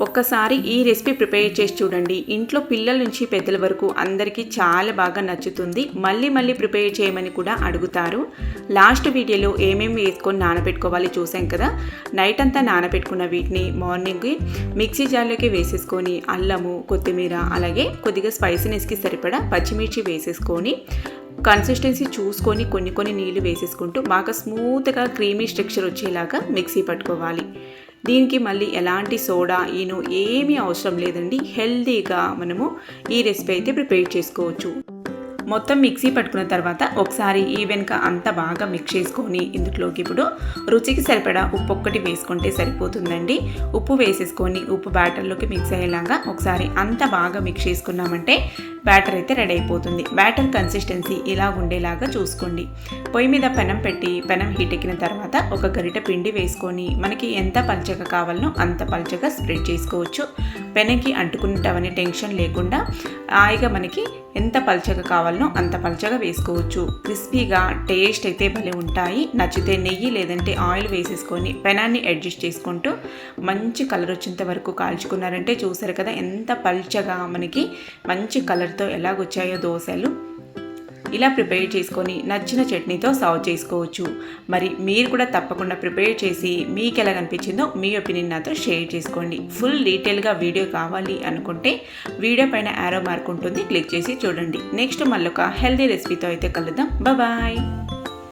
ఒక్కసారి ఈ recipe prepare చేసి చూడండి. ఇంట్లో పిల్లల నుంచి పెద్దల వరకు అందరికీ చాలా బాగా నచ్చుతుంది. మళ్ళీ మళ్ళీ ప్రిపేర్ చేయమని కూడా అడుగుతారు. లాస్ట్ వీడియోలో ఏమేమి వేసుకొని నానబెట్టుకోవాలి చూసాం కదా. నైట్ అంతా నానబెట్టుకున్న వీటిని మార్నింగ్కి మిక్సీ జార్లోకి వేసేసుకొని అల్లము, కొత్తిమీర, అలాగే కొద్దిగా స్పైసీనెస్కి సరిపడా పచ్చిమిర్చి వేసేసుకొని కన్సిస్టెన్సీ చూసుకొని కొన్ని నీళ్లు వేసేసుకుంటూ బాగా స్మూత్గా క్రీమీ స్ట్రక్చర్ వచ్చేలాగా మిక్సీ పట్టుకోవాలి. దీనికి మళ్ళీ ఎలాంటి సోడా ఈనో ఏమీ అవసరం లేదండి. హెల్తీగా మనము ఈ రెసిపీ అయితే ప్రిపేర్ చేసుకోవచ్చు. మొత్తం మిక్సీ పట్టుకున్న తర్వాత ఒకసారి ఈవెన్గా అంతా బాగా మిక్స్ చేసుకొని ఇందులోకి ఇప్పుడు రుచికి సరిపడా ఉప్పు ఒక్కటి వేసుకుంటే సరిపోతుందండి. ఉప్పు వేసేసుకొని ఉప్పు బ్యాటర్లోకి మిక్స్ అయ్యేలాగా ఒకసారి అంతా బాగా మిక్స్ చేసుకున్నామంటే బ్యాటర్ అయితే రెడీ అయిపోతుంది. బ్యాటర్ కన్సిస్టెన్సీ ఇలా ఉండేలాగా చూసుకోండి. పొయ్యి మీద పెనం పెట్టి పెనం హీట్ ఎక్కిన తర్వాత ఒక గరిటె పిండి వేసుకొని మనకి ఎంత పల్చగా కావాలనో అంత పల్చగా స్ప్రెడ్ చేసుకోవచ్చు. పెనంకి అంటుకుంటామనే టెన్షన్ లేకుండా హాయిగా మనకి ఎంత పల్చగా కావాలనో అంత పల్చగా వేసుకోవచ్చు. క్రిస్పీగా టేస్ట్ అయితే భలే ఉంటాయి. నచ్చితే నెయ్యి లేదంటే ఆయిల్ వేసేసుకొని పెనాన్ని అడ్జస్ట్ చేసుకుంటూ మంచి కలర్ వచ్చేంత వరకు కాల్చుకున్నారంటే చూసారు కదా ఎంత పల్చగా మనకి మంచి కలర్తో ఎలాగొచ్చాయో దోశలు. ఇలా ప్రిపేర్ చేసుకొని నచ్చిన చట్నీతో సర్వ్ చేసుకోవచ్చు. మరి మీరు కూడా తప్పకుండా ప్రిపేర్ చేసి మీకు ఎలా అనిపించిందో మీ ఒపీనియన్ నాతో షేర్ చేసుకోండి. ఫుల్ డీటెయిల్గా వీడియో కావాలి అనుకుంటే వీడియో పైన యారో మార్క్ ఉంటుంది, క్లిక్ చేసి చూడండి. నెక్స్ట్ మళ్ళొక హెల్తీ రెసిపీతో అయితే కలుద్దాం. బాయ్.